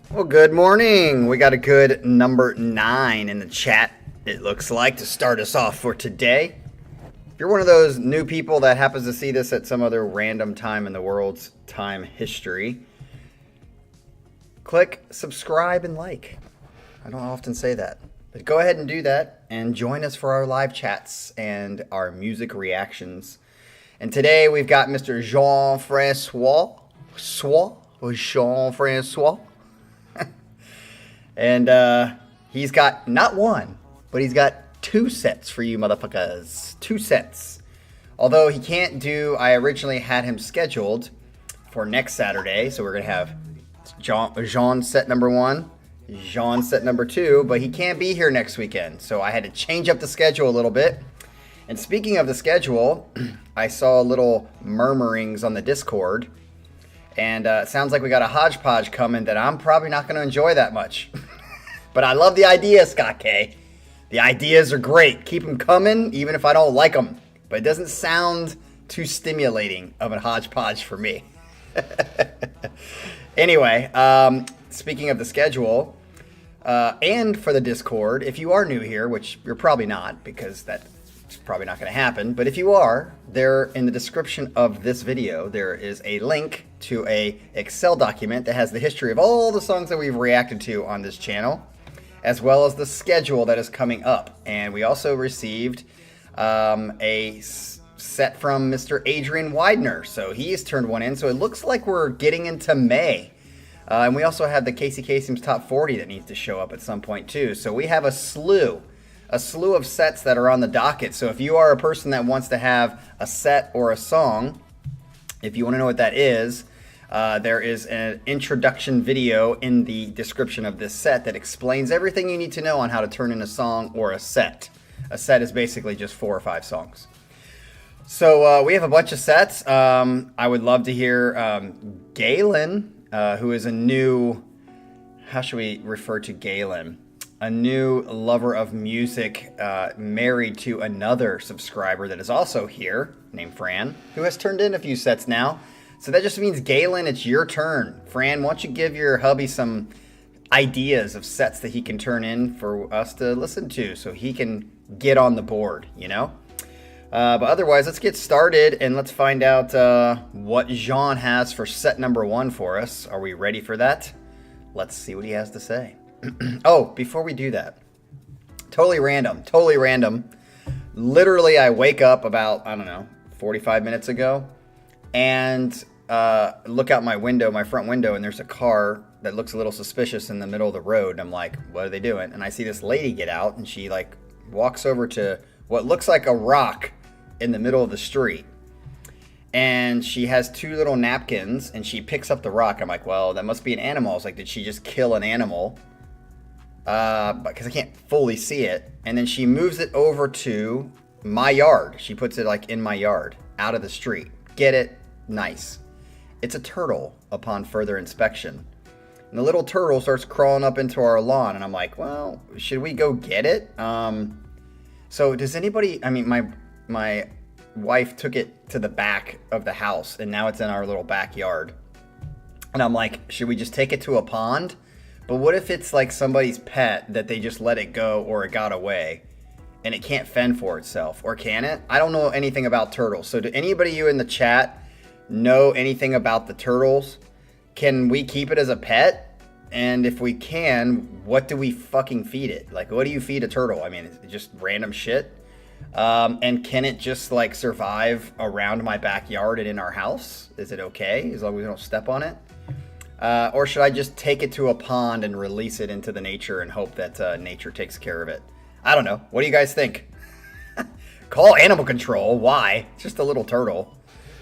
Well, good morning. We got a good number 9 in the chat, it looks like, to start us off for today. If you're one of those new people that happens to see this at some other random time in the world's time history, click subscribe and like. I don't often say that, but go ahead and do that and join us for our live chats and our music reactions. And today we've got Mr. Jean-Francois. Jean-Francois. And he's got not one, but he's got 2 sets for you motherfuckers. 2 sets. Although he can't do, I originally had him scheduled for next Saturday. So we're going to have Jean set number 1, Jean set number 2. But he can't be here next weekend. So I had to change up the schedule a little bit. And speaking of the schedule, I saw little murmurings on the Discord. And it sounds like we got a hodgepodge coming that I'm probably not going to enjoy that much. But I love the idea, Scott K. The ideas are great. Keep them coming, even if I don't like them. But it doesn't sound too stimulating of a hodgepodge for me. Anyway, speaking of the schedule, and for the Discord, if you are new here, which you're probably not, because that's probably not going to happen, but if you are, there in the description of this video, there is a link to a Excel document that has the history of all the songs that we've reacted to on this channel, as well as the schedule that is coming up. And we also received a set from Mr. Adrian Widener, so he's turned one in, so it looks like we're getting into May. And we also have the Casey Kasem's Top 40 that needs to show up at some point too. So we have a slew of sets that are on the docket. So if you are a person that wants to have a set or a song, if you want to know what that is, there is an introduction video in the description of this set that explains everything you need to know on how to turn in a song or a set. A set is basically just 4 or 5 songs. So we have a bunch of sets. I would love to hear Galen, who is a new, how should we refer to Galen? A new lover of music, married to another subscriber that is also here, named Fran, who has turned in a few sets now. So that just means, Galen, it's your turn. Fran, why don't you give your hubby some ideas of sets that he can turn in for us to listen to so he can get on the board, you know? But otherwise, let's get started and let's find out what Jean has for set number 1 for us. Are we ready for that? Let's see what he has to say. Oh, before we do that, totally random. Literally, I wake up about, 45 minutes ago, and look out my window, my front window, and there's a car that looks a little suspicious in the middle of the road. And I'm like, what are they doing? And I see this lady get out, and she walks over to what looks like a rock in the middle of the street. And she has 2 little napkins, and she picks up the rock. I'm like, well, that must be an animal. I was like, did she just kill an animal? Because I can't fully see it. And then she moves it over to my yard. She puts it in my yard, out of the street. Get it? Nice. It's a turtle upon further inspection. And the little turtle starts crawling up into our lawn. And I'm like, well, should we go get it? So does anybody, my wife took it to the back of the house, and now it's in our little backyard. And I'm like, should we just take it to a pond? But what if it's like somebody's pet that they just let it go, or it got away and it can't fend for itself? Or can it? I don't know anything about turtles. So do anybody you in the chat know anything about the turtles? Can we keep it as a pet? And if we can, what do we fucking feed it? Like, what do you feed a turtle? I mean, is it just random shit? And can it just survive around my backyard and in our house? Is it okay as long as we don't step on it? Or should I just take it to a pond and release it into the nature and hope that nature takes care of it? I don't know. What do you guys think? Call animal control. Why? It's just a little turtle.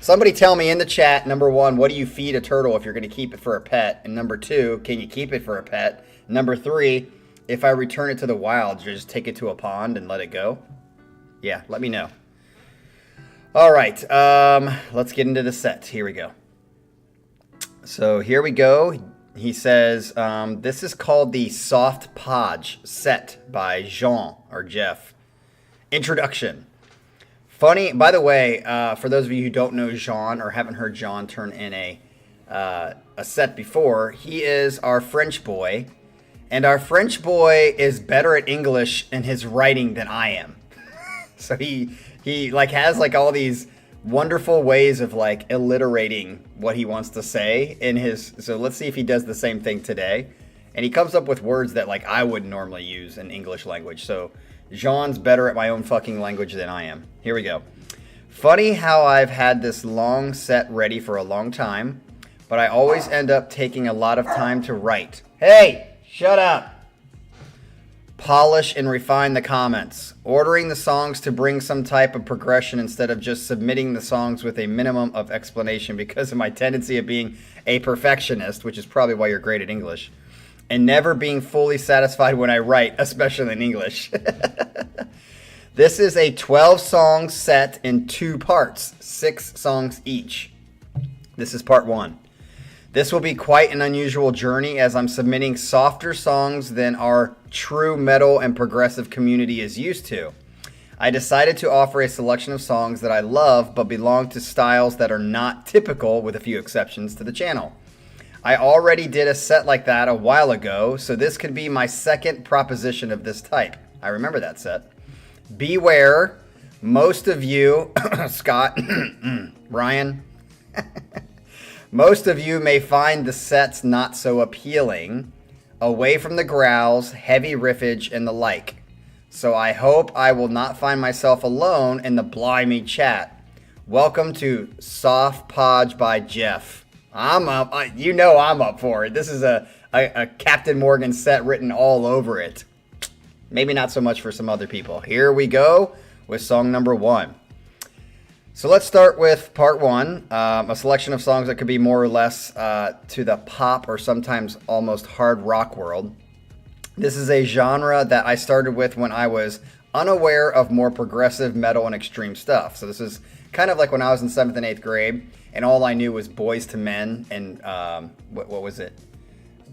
Somebody tell me in the chat, number 1, what do you feed a turtle if you're going to keep it for a pet? And number 2, can you keep it for a pet? Number 3, if I return it to the wild, just take it to a pond and let it go? Yeah, let me know. All right, let's get into the set. Here we go. So here we go. He says, this is called the Soft Podge set by Jean, or Jeff. Introduction. Funny, by the way, for those of you who don't know Jean or haven't heard Jean turn in a a set before. He is our French boy, and our French boy is better at English in his writing than I am. So he like has like all these wonderful ways of like alliterating what he wants to say in his. So let's see if he does the same thing today. And he comes up with words that like I wouldn't normally use in English language. So Jean's better at my own fucking language than I am. Here we go. Funny how I've had this long set ready for a long time, but I always end up taking a lot of time to write. Hey, shut up. Polish and refine the comments. Ordering the songs to bring some type of progression instead of just submitting the songs with a minimum of explanation because of my tendency of being a perfectionist, which is probably why you're great at English, and never being fully satisfied when I write, especially in English. This is a 12-song set in 2 parts, 6 songs each. This is part 1. This will be quite an unusual journey as I'm submitting softer songs than our true metal and progressive community is used to. I decided to offer a selection of songs that I love but belong to styles that are not typical, with a few exceptions, to the channel. I already did a set like that a while ago, so this could be my second proposition of this type. I remember that set. Beware, most of you, Scott, Ryan, most of you may find the sets not so appealing, away from the growls, heavy riffage, and the like. So I hope I will not find myself alone in the blimey chat. Welcome to Soft Podge by Jeff. I'm up. I'm up for it. This is a Captain Morgan set written all over it. Maybe not so much for some other people. Here we go with song number 1. So let's start with part 1, a selection of songs that could be more or less to the pop or sometimes almost hard rock world. This is a genre that I started with when I was unaware of more progressive metal and extreme stuff. So this is kind of like when I was in 7th and 8th grade, and all I knew was Boys to Men and what was it?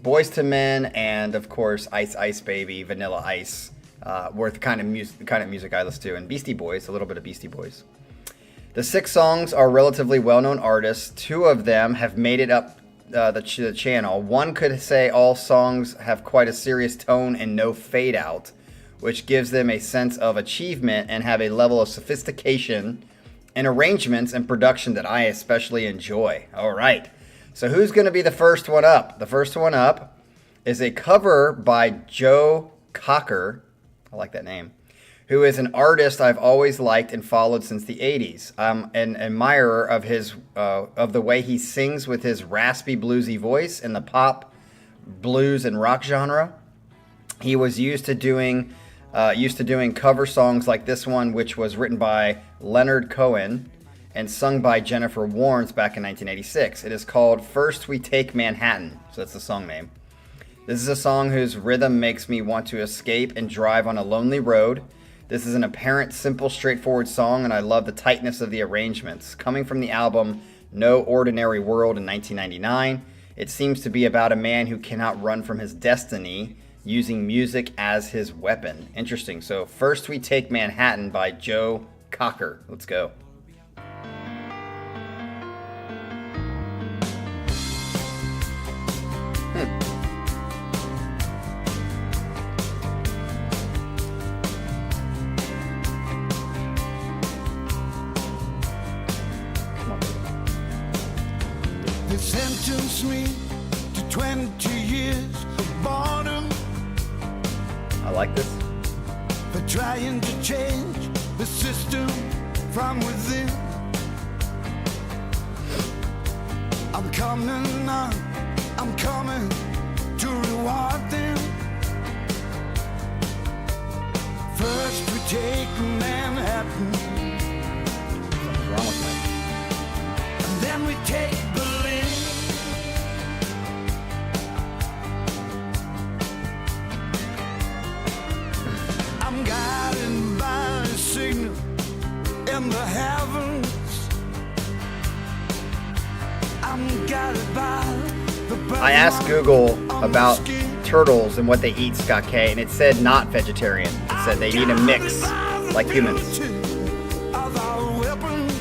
Boys to Men and of course Ice Ice Baby, Vanilla Ice were the kind of music I listened to, and Beastie Boys, a little bit of Beastie Boys. The 6 songs are relatively well-known artists. 2 of them have made it up the channel. One could say all songs have quite a serious tone and no fade out, which gives them a sense of achievement and have a level of sophistication and arrangements and production that I especially enjoy. All right. So who's going to be the first one up? The first one up is a cover by Joe Cocker. I like that name. Who is an artist I've always liked and followed since the 80s. I'm an admirer of his of the way he sings with his raspy bluesy voice in the pop, blues, and rock genre. He was used to doing cover songs like this one, which was written by Leonard Cohen and sung by Jennifer Warnes back in 1986. It is called First We Take Manhattan, so that's the song name. This is a song whose rhythm makes me want to escape and drive on a lonely road. This is an apparent, simple, straightforward song, and I love the tightness of the arrangements. Coming from the album No Ordinary World in 1999, it seems to be about a man who cannot run from his destiny, using music as his weapon. Interesting. So First We Take Manhattan by Joe Cocker. Let's go. They sentenced me to 20 years of boredom. I like this. For trying to change the system from within. I'm coming on, I'm coming to reward them. First we take Manhattan, Something's wrong with me. and then we take Berlin. I'm guided by a signal in the heavens. I'm guided by the I asked Google about turtles and what they eat, Scott K, and it said not vegetarian. It said they eat a mix like humans. Of our weapons.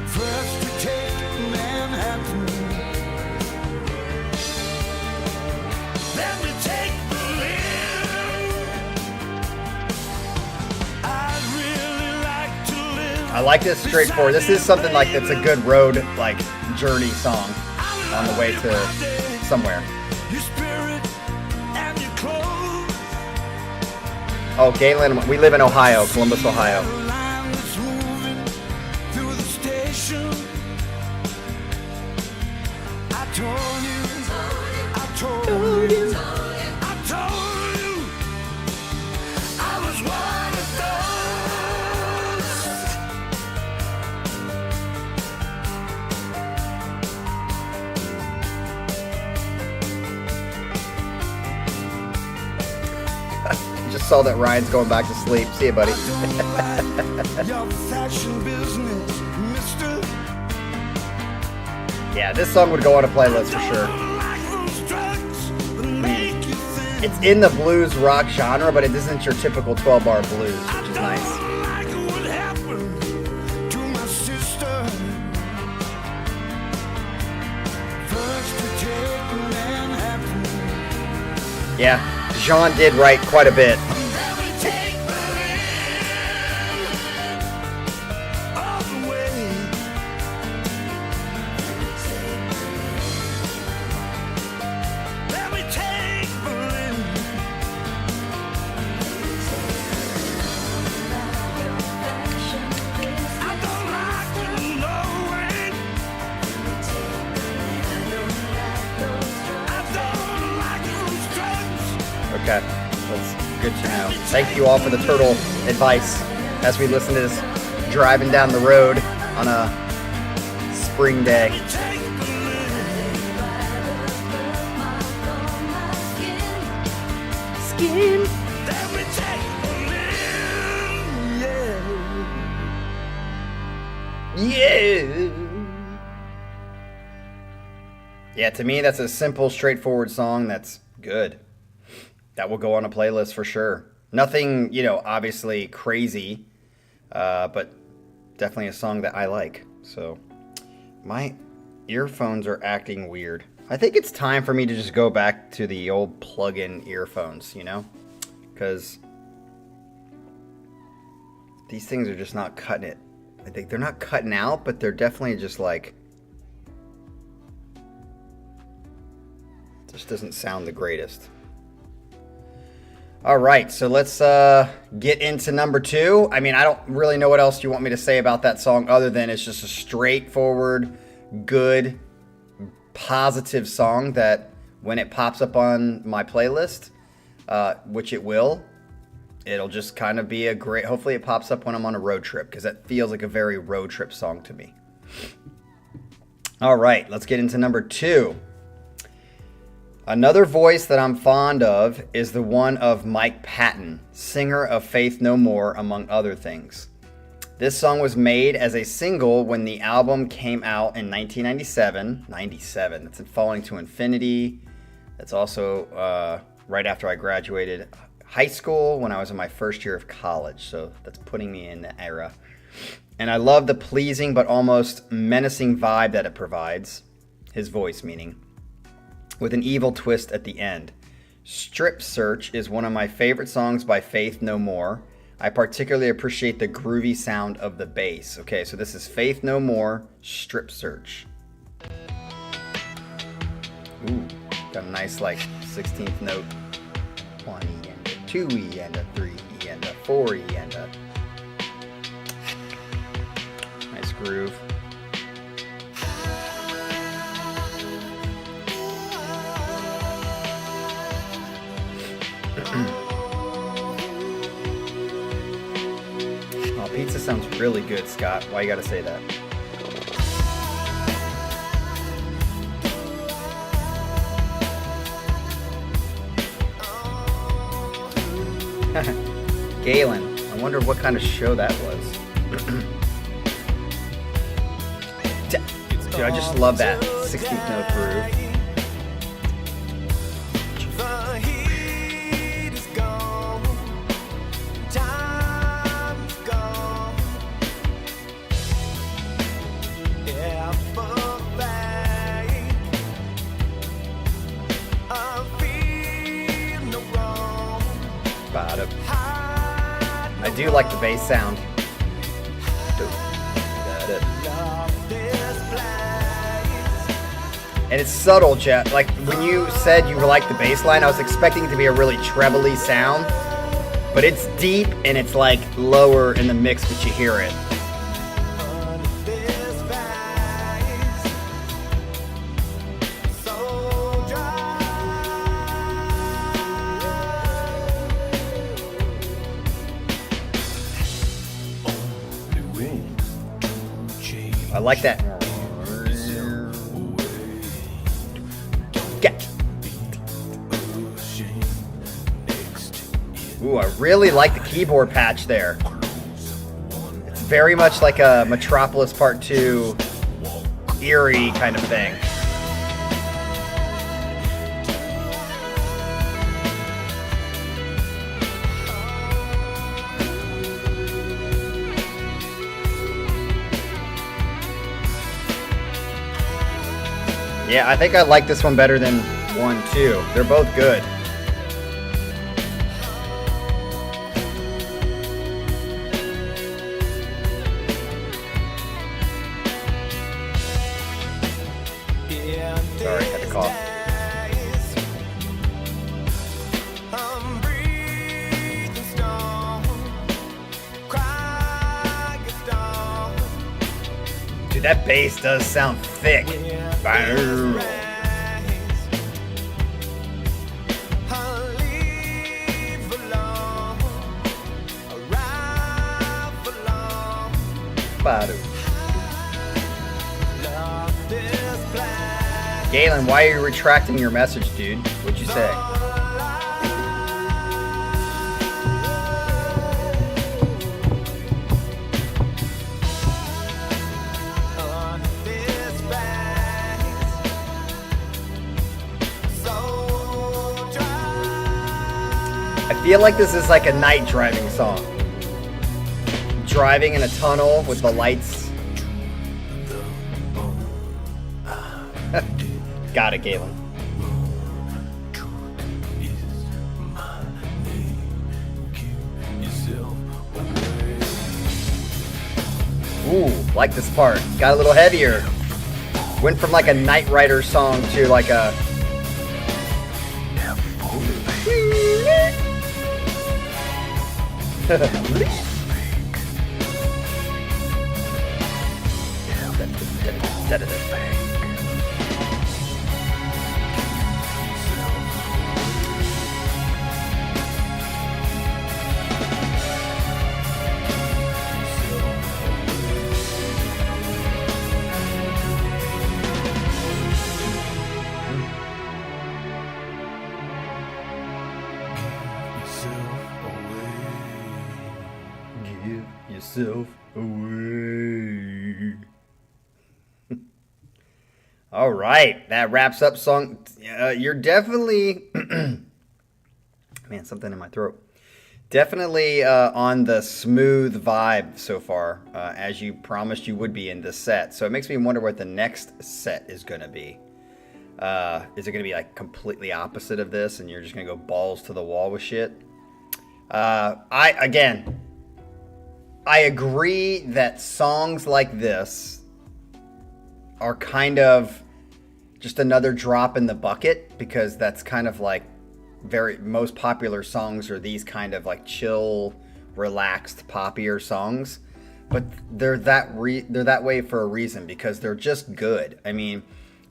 First we take I like this straightforward. This is something like that's a good road like journey song on the way to somewhere. Oh, Galen, we live in Ohio, Columbus, Ohio. Just saw that Ryan's going back to sleep. See you, buddy. Yeah, this song would go on a playlist for sure. It's in the blues rock genre, but it isn't your typical 12-bar blues, which is nice. Yeah, Jean did write quite a bit. Okay, that's good to know. Thank you all for the turtle advice as we listen to this driving down the road on a spring day. Skin. Yeah. Yeah, to me, that's a simple, straightforward song that's good. That will go on a playlist for sure. Nothing, obviously crazy, but definitely a song that I like. So my earphones are acting weird. I think it's time for me to just go back to the old plug-in earphones, because these things are just not cutting it. I think they're not cutting out, but they're definitely just like, just doesn't sound the greatest. All right, so let's get into number 2. I mean, I don't really know what else you want me to say about that song other than it's just a straightforward, good, positive song that when it pops up on my playlist, which it will, it'll just kind of be a great, hopefully it pops up when I'm on a road trip because that feels like a very road trip song to me. All right, let's get into number 2. Another voice that I'm fond of is the one of Mike Patton, singer of Faith No More, among other things. This song was made as a single when the album came out in 1997. 97, that's Falling to Infinity. That's also right after I graduated high school when I was in my first year of college. So that's putting me in the era. And I love the pleasing but almost menacing vibe that it provides. His voice, meaning. With an evil twist at the end. Strip Search is one of my favorite songs by Faith No More. I particularly appreciate the groovy sound of the bass. Okay, so this is Faith No More, Strip Search. Ooh, got a nice 16th note. 1 E and a 2 E and a 3 E and a 4 E and a... Nice groove. Oh, pizza sounds really good, Scott. Why you gotta say that? Galen, I wonder what kind of show that was. Dude, I just love that 16th note groove. I do like the bass sound. And it's subtle, Jeff. Like, when you said you liked the bass line, I was expecting it to be a really trebly sound. But it's deep, and it's, like, lower in the mix, but you hear it. I like that. Ooh, I really like the keyboard patch there. It's very much like a Metropolis Part 2 eerie kind of thing. Yeah, I think I like this one better than 1, 2. They're both good. Sorry, had to cough. Dude, that bass does sound thick. Galen, why are you retracting your message, dude? What'd you say? I feel like this is like a night driving song. Driving in a tunnel with the lights. Got it, Galen. Ooh, like this part. Got a little heavier. Went from like a Knight Rider song to like a... yourself away. All right, that wraps up song. You're definitely, man, something in my throat. Definitely on the smooth vibe so far, as you promised you would be in this set. So it makes me wonder what the next set is going to be. Is it going to be like completely opposite of this, and you're just going to go balls to the wall with shit? I agree that songs like this are kind of just another drop in the bucket, because that's kind of like most popular songs are these kind of like chill, relaxed, poppier songs. But they're that way for a reason, because they're just good. I mean,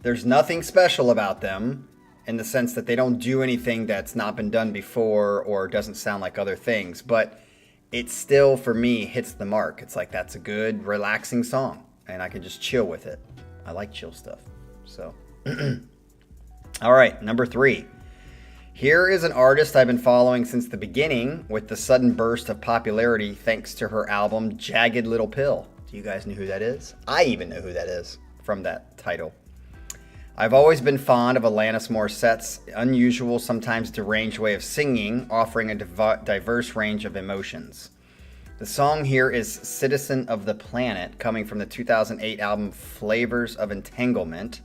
there's nothing special about them in the sense that they don't do anything that's not been done before or doesn't sound like other things, but it still, for me, hits the mark. It's like, that's a good, relaxing song, and I can just chill with it. I like chill stuff. So, all right, number 3. Here is an artist I've been following since the beginning, with the sudden burst of popularity thanks to her album Jagged Little Pill. Do you guys know who that is? I even know who that is from that title. I've always been fond of Alanis Morissette's unusual, sometimes deranged way of singing, offering a diverse range of emotions. The song here is Citizen of the Planet, coming from the 2008 album Flavors of Entanglement.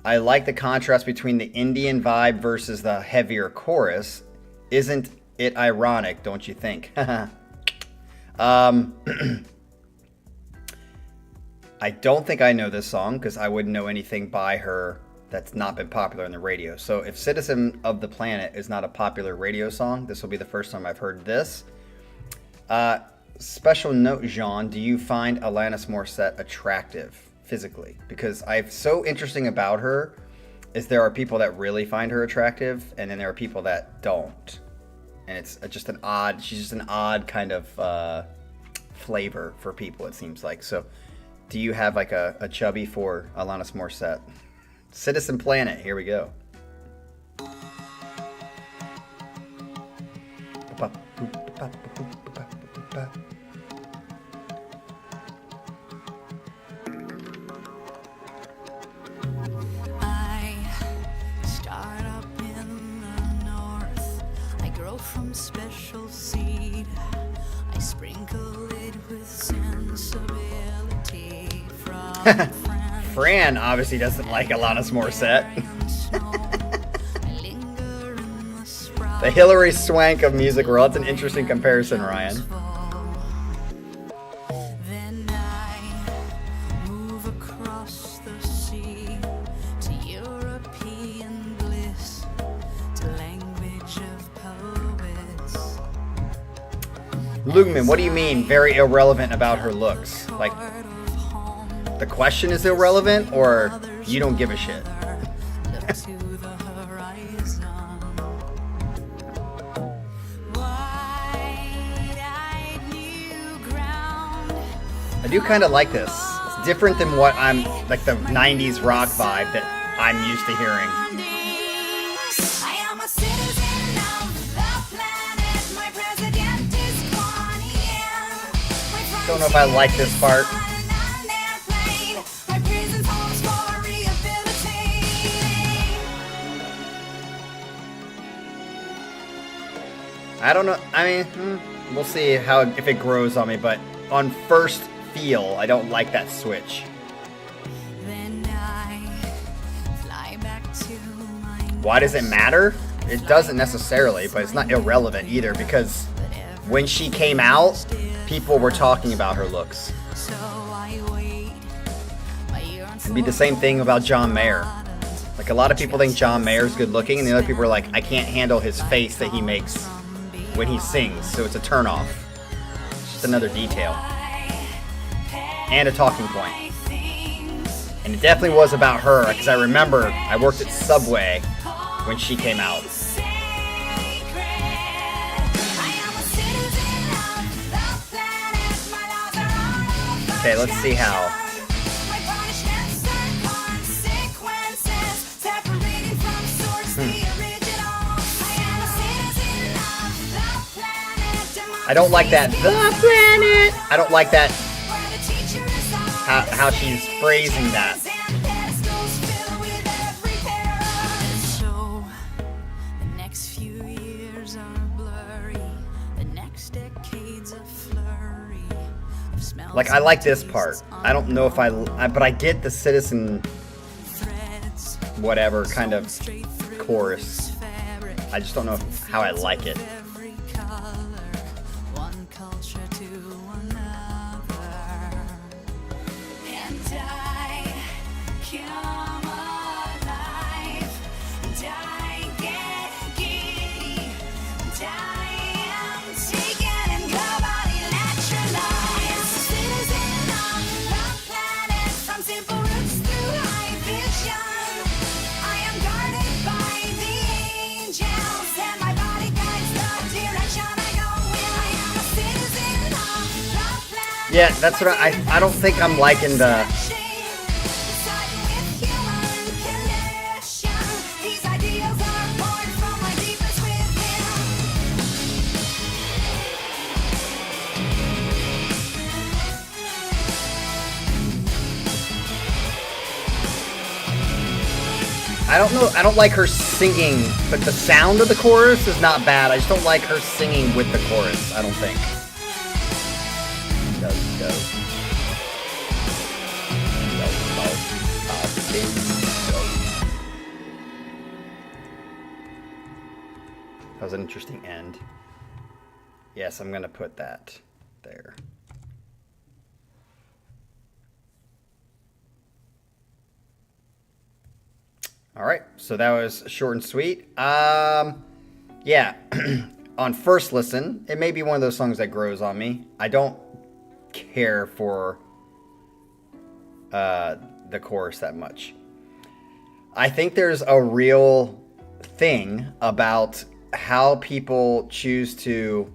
I like the contrast between the Indian vibe versus the heavier chorus. Isn't it ironic, don't you think? I don't think I know this song, because I wouldn't know anything by her that's not been popular in the radio. So if Citizen of the Planet is not a popular radio song, this will be the first time I've heard this. Special note, Jean, do you find Alanis Morissette attractive physically? Because so interesting about her is there are people that really find her attractive, and then there are people that don't. And it's just she's just an odd kind of flavor for people, it seems like. So do you have like a chubby for Alanis Morissette? Citizen Planet, here we go. From special seed, I sprinkle it with sensibility from Fran obviously doesn't like Alanis Morissette. The Hillary Swank of music world. That's an interesting comparison, Ryan. Then I move across the sea to European bliss, to language of poets. Lugman, what do you mean very irrelevant about her looks? Like, the question is irrelevant, or you don't give a shit? I do kind of like this. It's different than what I'm, like the 90s rock vibe that I'm used to hearing. Don't know if I like this part. I don't know. I mean, we'll see if it grows on me, but on first feel, I don't like that switch. Why does it matter? It doesn't necessarily, but it's not irrelevant either, because when she came out, people were talking about her looks. It'd be the same thing about John Mayer. Like, a lot of people think John Mayer's good looking, and the other people are like, I can't handle his face that he makes when he sings, so it's a turnoff. It's just another detail. And a talking point. And it definitely was about her, because I remember I worked at Subway when she came out. Okay, let's see how. I don't like that. The planet. I don't like that. How she's phrasing that. Like, I like this part. I don't know if but I get the Citizen whatever kind of chorus. I just don't know how I like it. Yeah, that's what I don't think I'm liking the... I don't know, I don't like her singing, but the sound of the chorus is not bad. I just don't like her singing with the chorus, I don't think. That was an interesting end. Yes, I'm gonna put that there. All right, so that was short and sweet. Yeah, on first listen, it may be one of those songs that grows on me. I don't care for the chorus that much. I think there's a real thing about how people choose to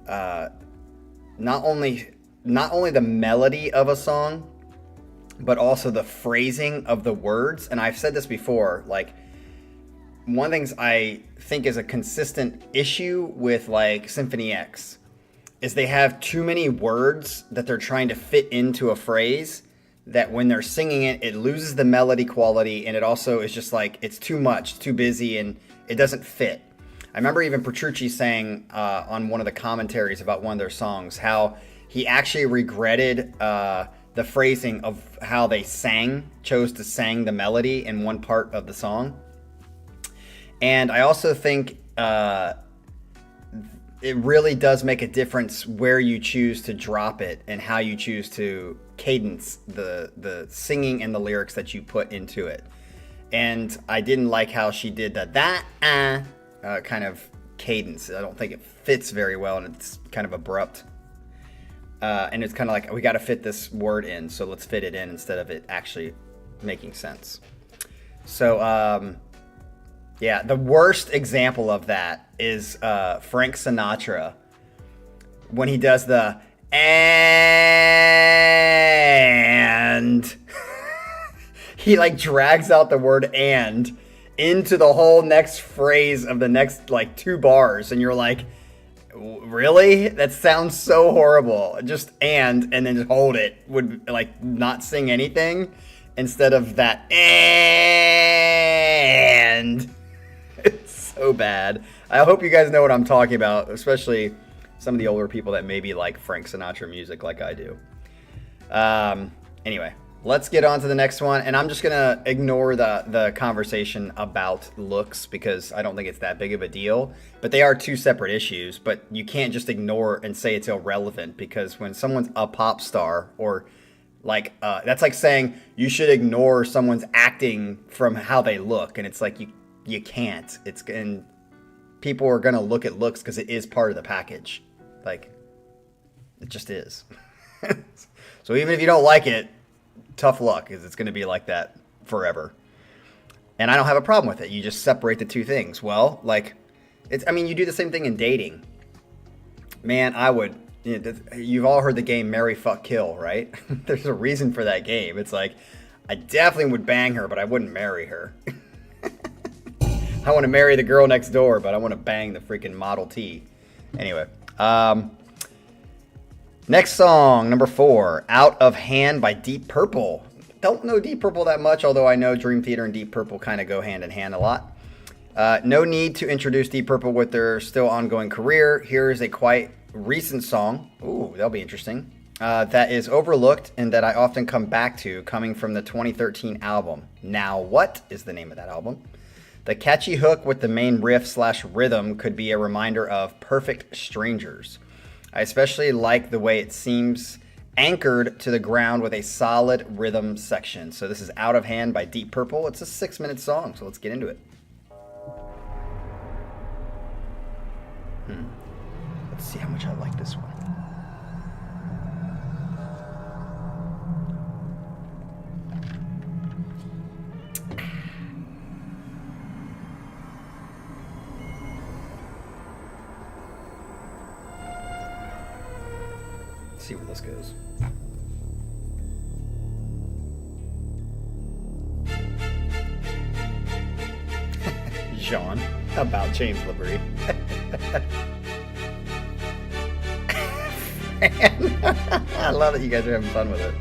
not only the melody of a song, but also the phrasing of the words. And I've said this before, like, one of the things I think is a consistent issue with like Symphony X is they have too many words that they're trying to fit into a phrase, that when they're singing it, it loses the melody quality, and it also is just like, it's too much, too busy, and it doesn't fit. I remember even Petrucci saying on one of the commentaries about one of their songs how he actually regretted the phrasing of how they chose to sing the melody in one part of the song. And I also think it really does make a difference where you choose to drop it and how you choose to cadence the singing and the lyrics that you put into it. And I didn't like how she did that kind of cadence. I don't think it fits very well, and it's kind of abrupt. And it's kind of like, we got to fit this word in, so let's fit it in instead of it actually making sense. So, yeah, the worst example of that is Frank Sinatra, when he does the and he like drags out the word and into the whole next phrase of the next like 2 bars, and you're like, really? That sounds so horrible. Just and then just hold it, would like not sing anything instead of that and. It's so bad. I hope you guys know what I'm talking about, especially some of the older people that maybe like Frank Sinatra music like I do. Anyway, let's get on to the next one, and I'm just gonna ignore the conversation about looks because I don't think it's that big of a deal, but they are 2 separate issues. But you can't just ignore and say it's irrelevant, because when someone's a pop star, or like that's like saying you should ignore someone's acting from how they look, and it's like you can't. And people are gonna look at looks because it is part of the package. Like, it just is. So even if you don't like it, tough luck, because it's gonna be like that forever. And I don't have a problem with it. You just separate the 2 things. Well, like, you do the same thing in dating. Man, you've all heard the game Marry, Fuck, Kill, right? There's a reason for that game. It's like, I definitely would bang her, but I wouldn't marry her. I want to marry the girl next door, but I want to bang the freaking Model T. Anyway, next song, number 4, Out of Hand by Deep Purple. Don't know Deep Purple that much, although I know Dream Theater and Deep Purple kind of go hand in hand a lot. No need to introduce Deep Purple with their still ongoing career. Here is a quite recent song. Ooh, that'll be interesting. That is overlooked and that I often come back to, coming from the 2013 album. Now What is the name of that album? The catchy hook with the main riff/rhythm could be a reminder of Perfect Strangers. I especially like the way it seems anchored to the ground with a solid rhythm section. So this is Out of Hand by Deep Purple. It's a 6-minute song, so let's get into it. Let's see how much I like this one. See where this goes. Jean, about James Liberty. I love that you guys are having fun with it.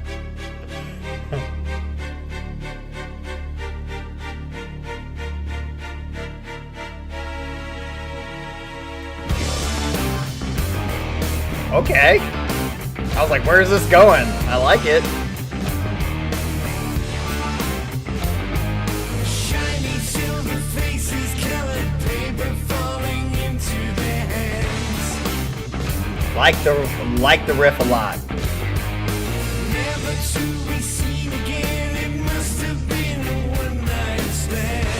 Okay. I was like, where's this going? I like it. Shiny silver faces, colored paper falling into their hands. Like the riff a lot. Never to be seen again, it must have been a one-night stand.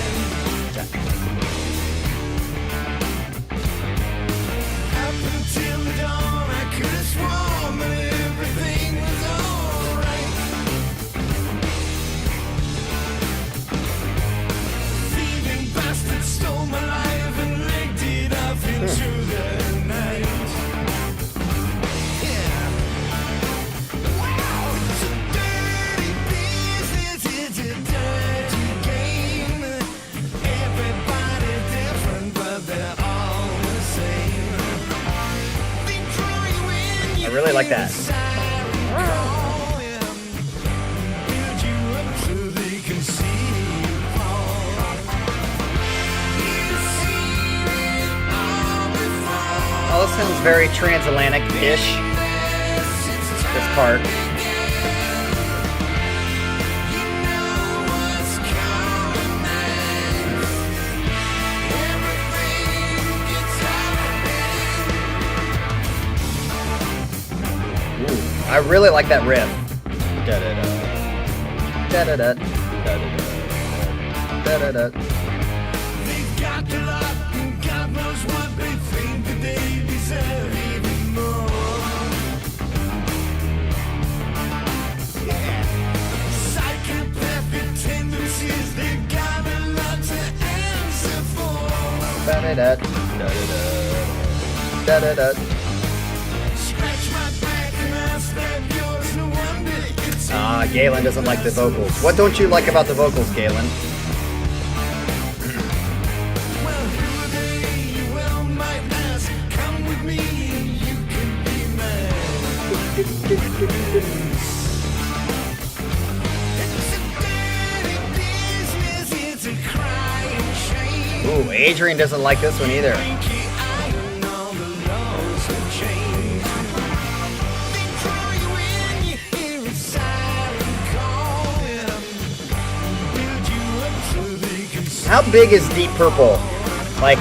Well, this sounds very transatlantic-ish. This part. Ooh, I really like that riff. Da-da-da. Da-da-da. Da-da-da. Da-da-da. They got the lot, and God knows what they think that they deserve even more. Yeah. Psychopathic tendencies, they got a lot to answer for. Da-da-da. Da-da-da. Da-da-da. Scratch my back and I'll stab yours, no wonder it's Galen doesn't like the vocals. What don't you like about the vocals, Galen? well, who are they? Well, might ask, come with me, you can be mine. It's a dirty business, it's a crying shame. Ooh, Adrian doesn't like this one either. Pinky iron, all the laws have changed. They draw you in, you hear a siren calling. Build you up so they can see. How big is Deep Purple? Like,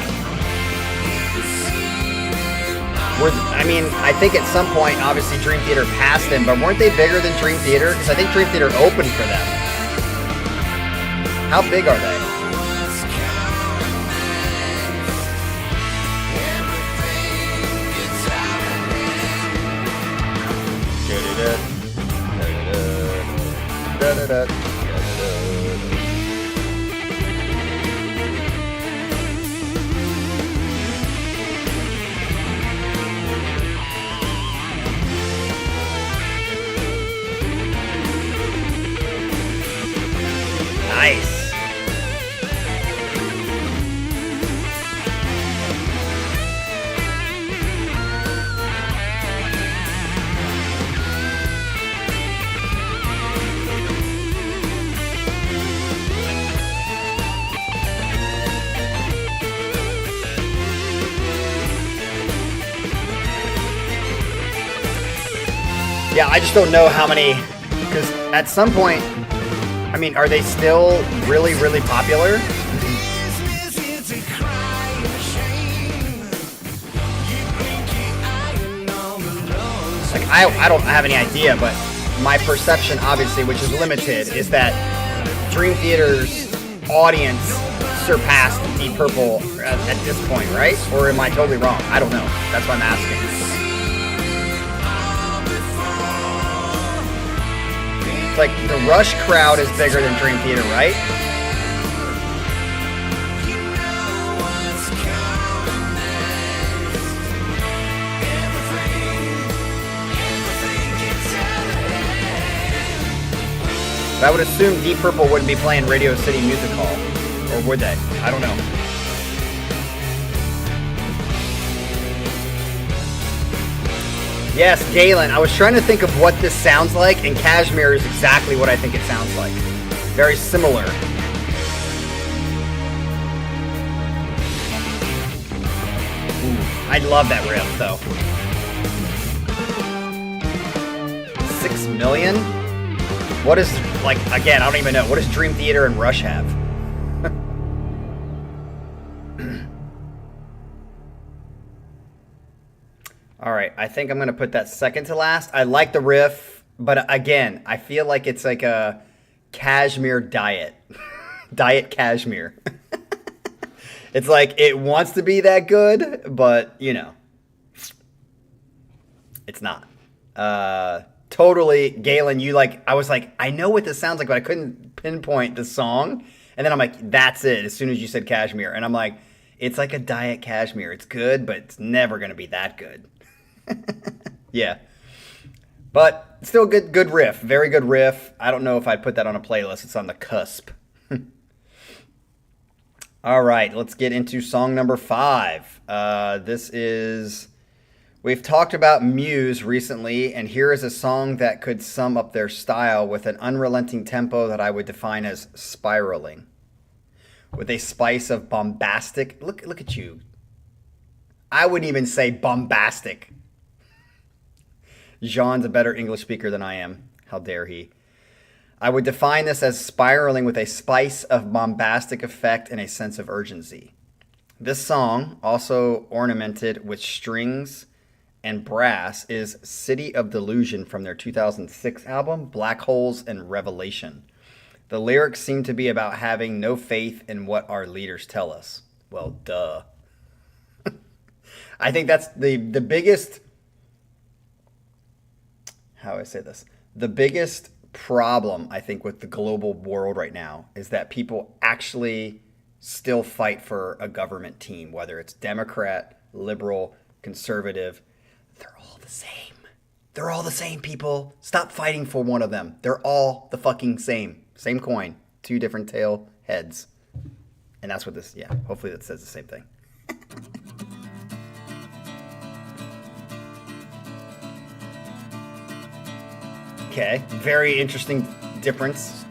I mean, I think at some point, obviously Dream Theater passed them, but weren't they bigger than Dream Theater? Because I think Dream Theater opened for them. How big are they? Nice. Yeah, I just don't know how many, because at some point, I mean, are they still really, really popular? Business, it's a crying shame. You pinky iron, all the laws. Like, I don't have any idea, but my perception, obviously, which is limited, is that Dream Theater's audience surpassed Deep Purple at this point, right? Or am I totally wrong? I don't know. That's why I'm asking. It's like the Rush crowd is bigger than Dream Theater, right? I would assume Deep Purple wouldn't be playing Radio City Music Hall. Or would they? I don't know. Yes, Galen. I was trying to think of what this sounds like, and Kashmir is exactly what I think it sounds like. Very similar. Ooh, I love that riff, though. 6 million? What is, like, again, I don't even know. What does Dream Theater and Rush have? All right, I think I'm going to put that second to last. I like the riff, but again, I feel like it's like a Kashmir diet. Diet Kashmir. It's like it wants to be that good, but, you know, it's not. Totally, Galen, you like, I was like, I know what this sounds like, but I couldn't pinpoint the song. And then I'm like, that's it, as soon as you said Kashmir. And I'm like, it's like a diet Kashmir. It's good, but it's never going to be that good. Yeah. But still good riff. Very good riff. I don't know if I'd put that on a playlist. It's on the cusp. All right, let's get into song number 5. This is... We've talked about Muse recently, and here is a song that could sum up their style with an unrelenting tempo that I would define as spiraling. With a spice of bombastic... Look at you. I wouldn't even say bombastic. Jean's a better English speaker than I am. How dare he? I would define this as spiraling with a spice of bombastic effect and a sense of urgency. This song, also ornamented with strings and brass, is City of Delusion from their 2006 album, Black Holes and Revelation. The lyrics seem to be about having no faith in what our leaders tell us. Well, duh. I think that's the biggest... How do I say this? The biggest problem, I think, with the global world right now is that people actually still fight for a government team, whether it's Democrat, liberal, conservative. They're all the same. They're all the same, people. Stop fighting for one of them. They're all the fucking same. Same coin. Two different tail heads. And that's what this, yeah, hopefully that says the same thing. Okay, very interesting difference.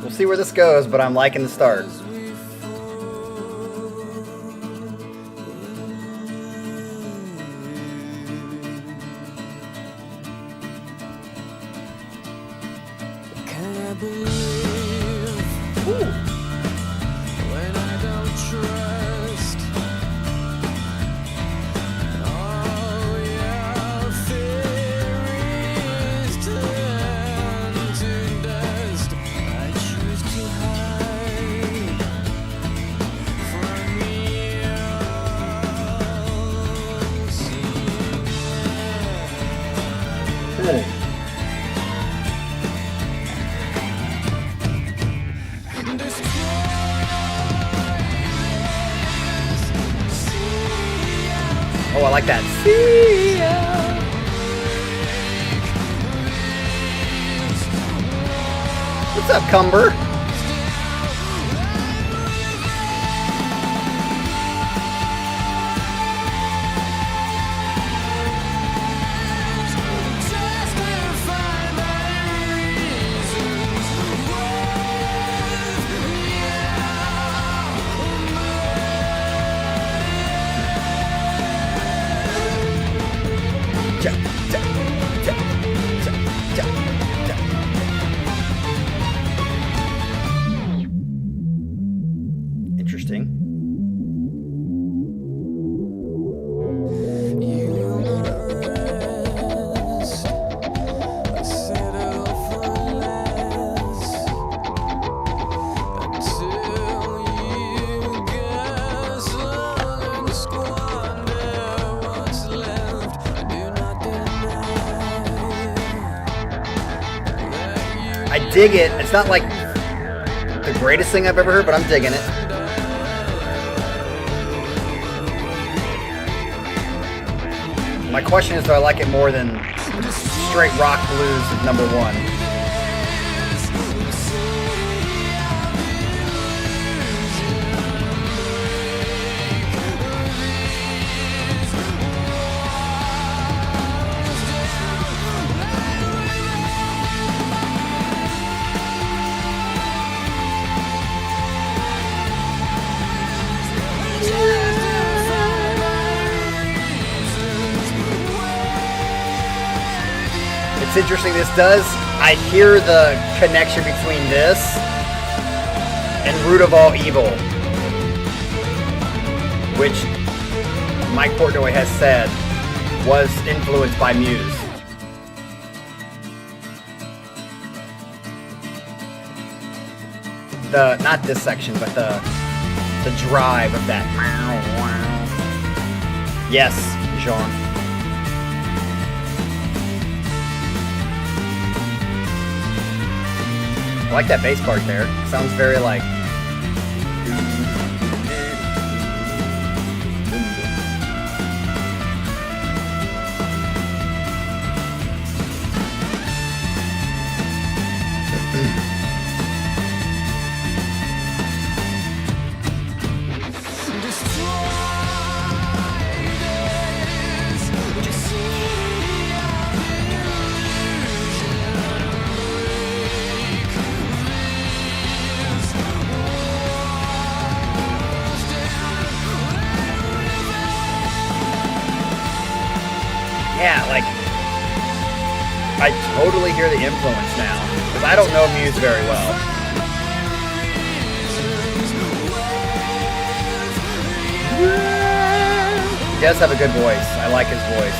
We'll see where this goes, but I'm liking the start. Oh, I like that. See ya. What's up, Cumber? Interesting. I dig it. It's not like the greatest thing I've ever heard, but I'm digging it. My question is, do I like it more than straight rock blues number one? It's interesting, I hear the connection between this and Root of All Evil, which Mike Portnoy has said was influenced by Muse. Not this section, but the drive of that. Yes, Jean. I like that bass part there. Sounds very like... Yeah, like, I totally hear the influence now. Because I don't know Muse very well. He does have a good voice. I like his voice.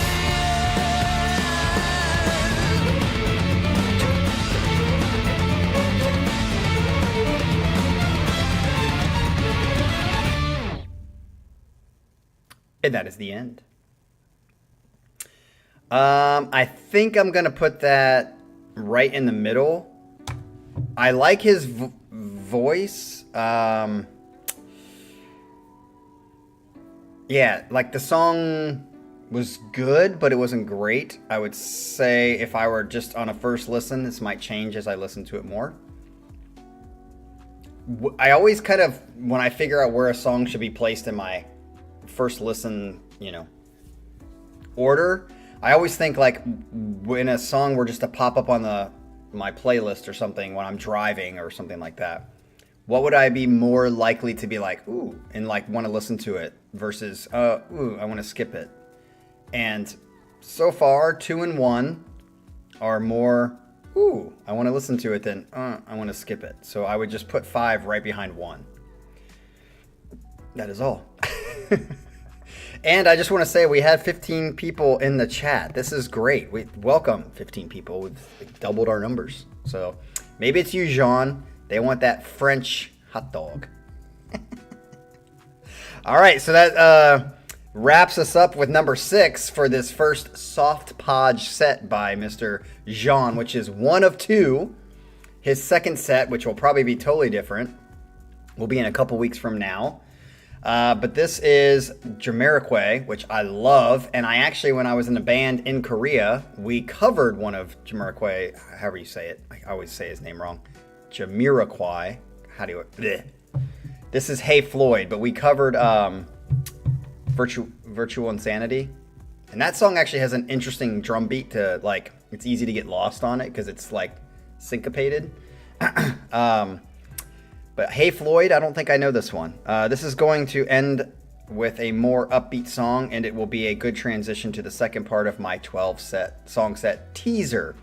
And that is the end. I think I'm going to put that right in the middle. I like his voice. Yeah, like the song was good, but it wasn't great. I would say if I were just on a first listen, this might change as I listen to it more. I always kind of, when I figure out where a song should be placed in my first listen, order, I always think like when a song were just to pop up on my playlist or something when I'm driving or something like that, what would I be more likely to be like, ooh, and like want to listen to it versus, ooh, I want to skip it. And so far, 2 and 1 are more, ooh, I want to listen to it than, I want to skip it. So I would just put 5 right behind 1. That is all. And I just want to say we had 15 people in the chat. This is great. We welcome 15 people. We've doubled our numbers. So maybe it's you, Jean. They want that French hot dog. All right, so that wraps us up with number 6 for this first soft podge set by Mr. Jean, which is 1 of 2. His second set, which will probably be totally different, will be in a couple weeks from now. But this is Jamiroquai, which I love. And I actually, when I was in a band in Korea, we covered one of Jamiroquai, however you say it. I always say his name wrong. Jamiroquai. How do you... Bleh. This is Hey Floyd, but we covered Virtual Insanity. And that song actually has an interesting drum beat to, like, it's easy to get lost on it because it's, like, syncopated. But Hey Floyd, I don't think I know this one. This is going to end with a more upbeat song, and it will be a good transition to the second part of my 12-song set teaser.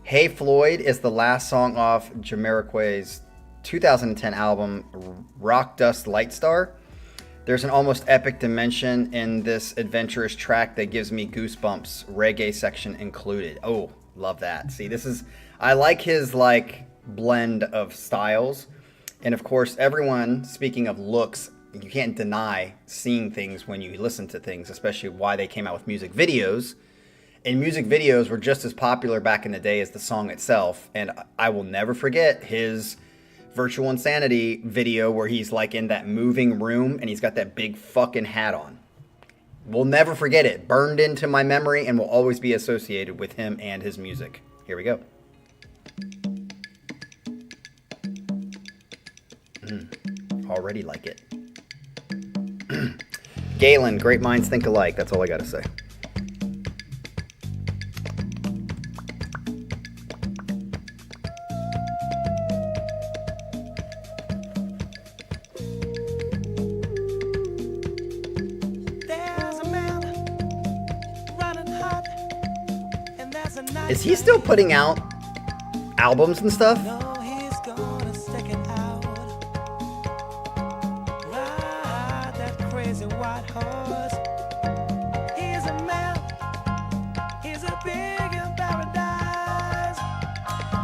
Hey Floyd is the last song off Jamiroquai's 2010 album Rock Dust Lightstar. There's an almost epic dimension in this adventurous track that gives me goosebumps, reggae section included. Oh, love that. See, I like his like blend of styles. And of course, everyone, speaking of looks, you can't deny seeing things when you listen to things, especially why they came out with music videos. And music videos were just as popular back in the day as the song itself. And I will never forget his Virtual Insanity video where he's like in that moving room and he's got that big fucking hat on. We'll never forget it. Burned into my memory and will always be associated with him and his music. Here we go. Already like it. Galen, great minds think alike. That's all I gotta say. Is he still putting out albums and stuff?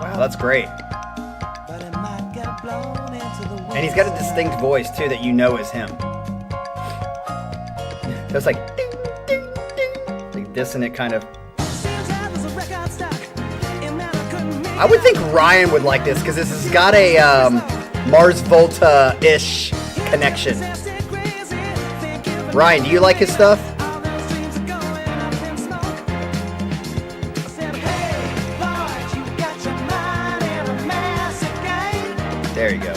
Wow, that's great. And he's got a distinct voice too that you know is him. So it's like ding, ding, ding. Like dissonant kind of. I would think Ryan would like this because this has got a Mars Volta-ish connection. Ryan, do you like his stuff? There you go.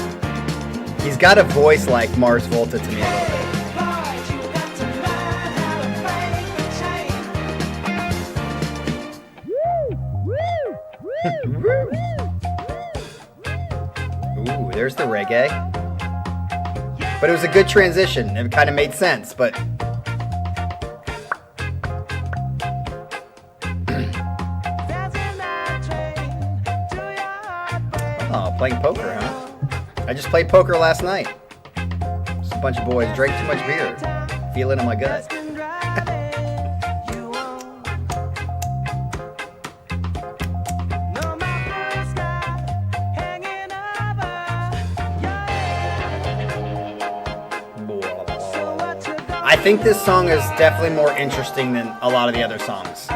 He's got a voice like Mars Volta to me a little bit. Ooh, there's the reggae. But it was a good transition. It kind of made sense, but... Oh, playing poker, huh? I just played poker last night. Just a bunch of boys drank too much beer. Feel it in my gut. I think this song is definitely more interesting than a lot of the other songs.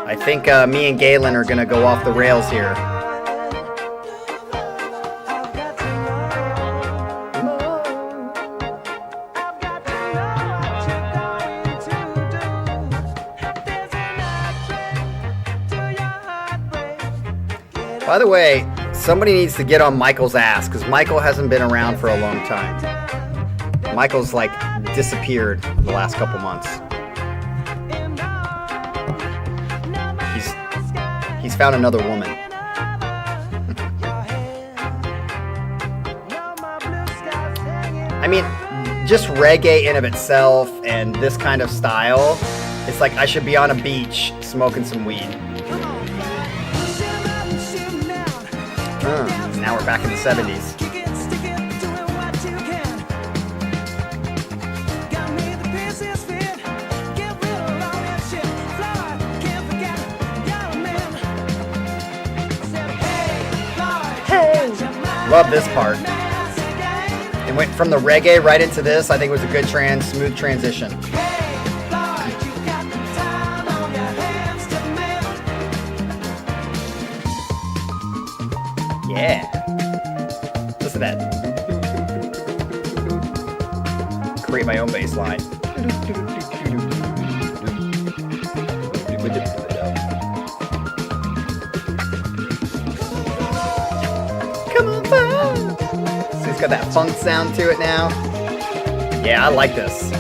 I think me and Galen are going to go off the rails here. By the way, somebody needs to get on Michael's ass because Michael hasn't been around for a long time. Michael's like disappeared the last couple months. He's found another woman. I mean, just reggae in of itself and this kind of style, it's like I should be on a beach smoking some weed. Now we're back in the 70s. Love this part. It went from the reggae right into this. I think it was a good smooth transition. Yeah. Listen to that. Create my own bass line. Come on, fun. So it's got that funk sound to it now. Yeah, I like this.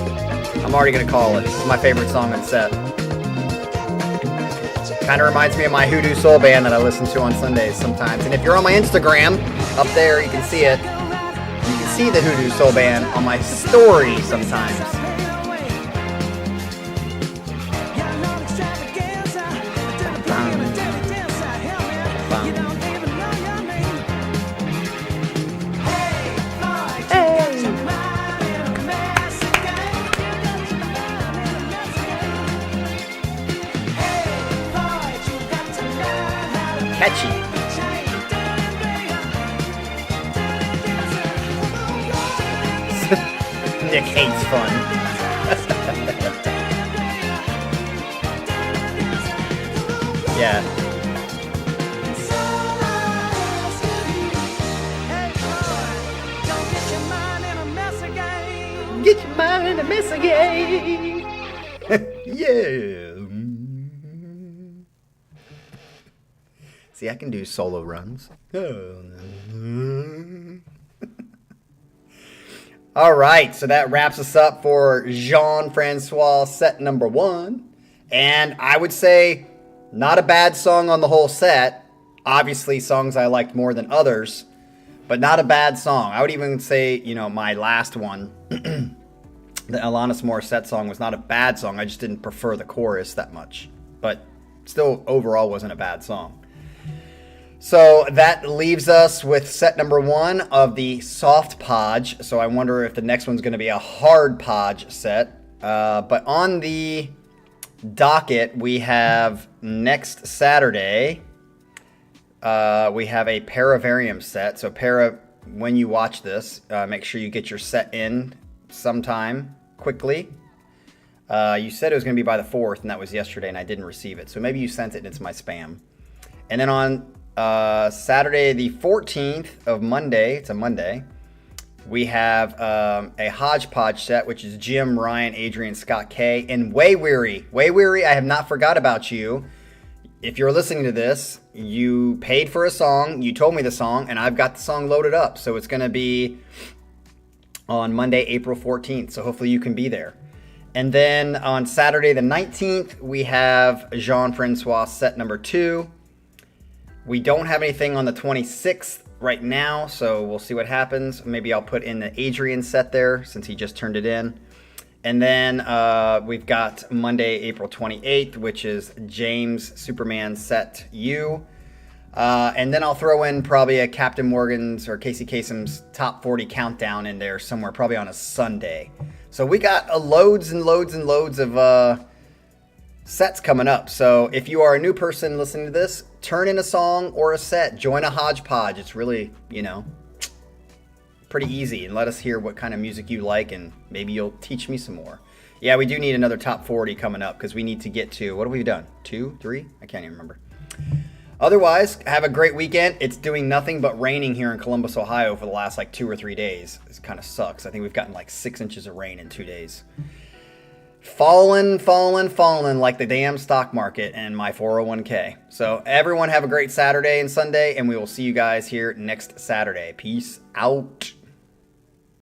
I'm already going to call it. This is my favorite song in the set. Kind of reminds me of my Hoodoo Soul Band that I listen to on Sundays sometimes. And if you're on my Instagram, up there, you can see it. You can see the Hoodoo Soul Band on my story sometimes. Catchy. Nick hates fun. Yeah. Get your mind in a mess again. Yeah. See, I can do solo runs. All right, so that wraps us up for Jean-Francois set number 1. And I would say not a bad song on the whole set. Obviously, songs I liked more than others, but not a bad song. I would even say, my last one, the Alanis Morissette song, was not a bad song. I just didn't prefer the chorus that much. But still, overall, wasn't a bad song. So that leaves us with set number 1 of the soft podge. So I wonder if the next one's going to be a hard podge set. But on the docket, we have next Saturday, we have a Paravarium set. So when you watch this, make sure you get your set in sometime quickly. You said it was going to be by the 4th, and that was yesterday, and I didn't receive it. So maybe you sent it and it's my spam. And then on Saturday the 14th of Monday, it's a Monday, we have a hodgepodge set, which is Jim, Ryan, Adrian, Scott K, and Way Weary. Way Weary, I have not forgot about you. If you're listening to this, you paid for a song, you told me the song, and I've got the song loaded up. So it's going to be on Monday, April 14th. So hopefully you can be there. And then on Saturday the 19th, we have Jean-Francois set number 2. We don't have anything on the 26th right now, so we'll see what happens. Maybe I'll put in the Adrian set there since he just turned it in. And then we've got Monday, April 28th, which is James Superman set U. And then I'll throw in probably a Captain Morgan's or Casey Kasem's top 40 countdown in there somewhere, probably on a Sunday. So we got loads and loads and loads of sets coming up. So if you are a new person listening to this, turn in a song or a set, join a hodgepodge. It's really, pretty easy, and let us hear what kind of music you like, and maybe you'll teach me some more. Yeah, we do need another top 40 coming up because we need to get to, what have we done? 2, 3? I can't even remember. Otherwise, have a great weekend. It's doing nothing but raining here in Columbus, Ohio for the last 2 or 3 days. It kind of sucks. I think we've gotten 6 inches of rain in 2 days. Falling like the damn stock market and my 401k. So everyone have a great Saturday and Sunday, and we will see you guys here next Saturday. Peace out.